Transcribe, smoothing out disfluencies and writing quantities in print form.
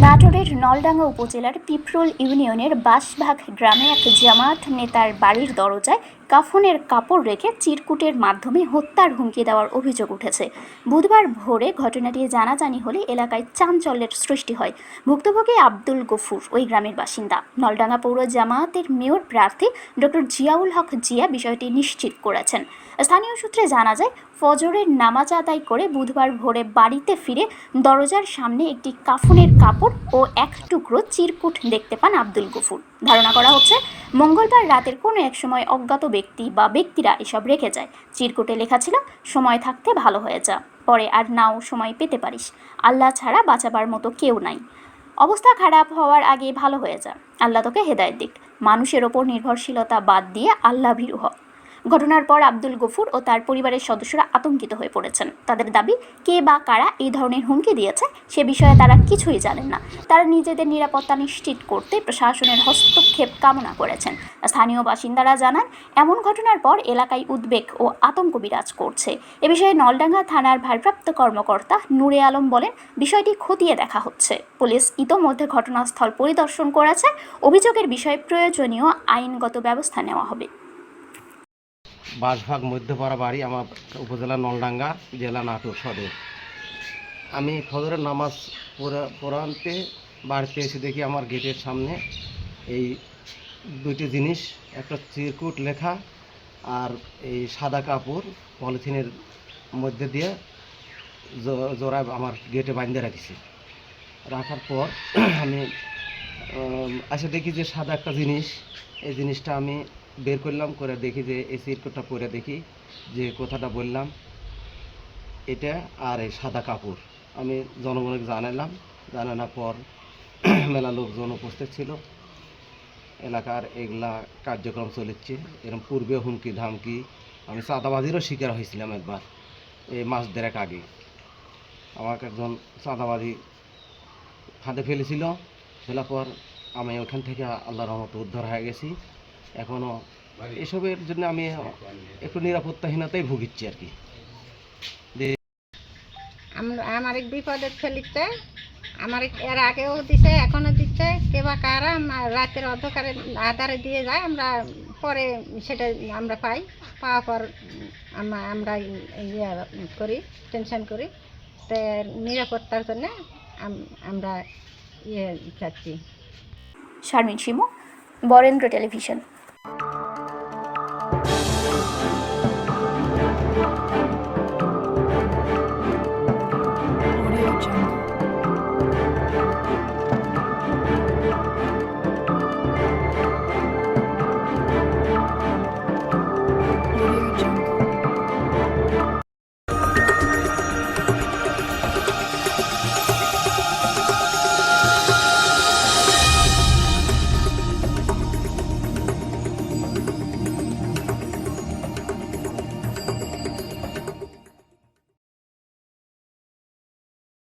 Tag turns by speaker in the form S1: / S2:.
S1: নাটোরের নলডাঙ্গা উপজেলার পিপরুল ইউনিয়নের বাঁশবাগ গ্রামে এক জামায়াত নেতার বাড়ির দরজায় কাফনের কাপড় রেখে চিরকুটের মাধ্যমে হত্যার হুমকি দেওয়ার অভিযোগ উঠেছে। বুধবার ভোরে ঘটনাটি জানাজানি হলে এলাকায় চাঞ্চল্যের সৃষ্টি হয়। ভুক্তভোগী আব্দুল গফুর ওই গ্রামের বাসিন্দা। নলডাঙ্গা পৌর জামায়াতের মেয়র প্রার্থী ডক্টর জিয়াউল হক জিয়া বিষয়টি নিশ্চিত করেছেন। স্থানীয় সূত্রে জানা যায়, ফজরের নামাজ আদায় করে বুধবার ভোরে বাড়িতে ফিরে দরজার সামনে একটি কাফনের কাপড় ও এক টুকরো চিরকুট দেখতে পান আব্দুল গফুর। ধারণা করা হচ্ছে মঙ্গলবার রাতের কোনো এক সময় অজ্ঞাত ব্যক্তি বা ব্যক্তিরা এসব রেখে যায়। চিরকুটে লেখা ছিল, সময় থাকতে ভালো হয়ে যা, পরে আর নাও সময় পেতে পারিস, আল্লাহ ছাড়া বাঁচাবার মতো কেউ নাই, অবস্থা খারাপ হওয়ার আগে ভালো হয়ে যা, আল্লাহ তোকে হেদায়েত দিক, মানুষের ওপর নির্ভরশীলতা বাদ দিয়ে আল্লাহ ভীরু হ। ঘটনার পর আব্দুল গফুর ও তার পরিবারের সদস্যরা আতঙ্কিত হয়ে পড়েছেন। তাদের দাবি, কে বা কারা এই ধরনের হুমকি দিয়েছে সে বিষয়ে তারা কিছুই জানেন না। তারা নিজেদের নিরাপত্তা নিশ্চিত করতে প্রশাসনের হস্তক্ষেপ কামনা করেছেন। স্থানীয় বাসিন্দারা জানান, এমন ঘটনার পর এলাকায় উদ্বেগ ও আতঙ্ক বিরাজ করছে। এ বিষয়ে নলডাঙ্গা থানার ভারপ্রাপ্ত কর্মকর্তা নূরে আলম বলেন, বিষয়টি খতিয়ে দেখা হচ্ছে। পুলিশ ইতোমধ্যে ঘটনাস্থল পরিদর্শন করেছে। অভিযোগের বিষয়ে প্রয়োজনীয় আইনগত ব্যবস্থা নেওয়া হবে।
S2: বাঁশবাগ মধ্যপাড়া বাড়ি, আমার উপজেলা নলডাঙ্গা, জেলা নাটোর সদর। আমি ফজরের নামাজ পড়াতে বাড়িতে এসে দেখি আমার গেটের সামনে এই দুইটি জিনিস, একটা চিরকুট লেখা আর এই সাদা কাপড় পলিথিনের মধ্যে দিয়ে জোড়ায় আমার গেটে বাঁধে রাখছি। রাখার পর আমি এসে দেখি যে সাদা একটা জিনিস, এই জিনিসটা আমি বের করলাম, করে দেখি যে এই চিরকুটটা পরে দেখি যে কথাটা বললাম এটা আর এই সাদা কাপড়। আমি জনগণকে জানানোর পর মেলা লোকজন উপস্থিত ছিল। এলাকার এগুলা কার্যক্রম চলেছে। এরকম পূর্বে হুমকি ধামকি, আমি চাঁদাবাজিরও শিকার হয়েছিলাম একবার, এই মাস দেড়েক আগে আমাকে একজন চাঁদাবাজি ফাঁদে ফেলেছিল। ফেলার পর আমি ওখান থেকে আল্লাহর রহমতে উদ্ধার হয়ে গেছি। এখনও এসবের জন্য আমি একটু নিরাপত্তাহীনতাই ভুগিচ্ছি আর কি।
S3: আমার এক বিপদের ফেলিতে আমার এর আগেও দিছে, এখনও দিচ্ছে। কে বা কারা রাতের অন্ধকারে আধারে দিয়ে যায়, আমরা পরে সেটা আমরা পাওয়ার পর আমরা ইয়ে করি, টেনশন করি। তো নিরাপত্তার জন্য আমরা ইয়ে চাচ্ছি।
S1: শারমিন শিমু, বরেন্দ্র টেলিভিশন।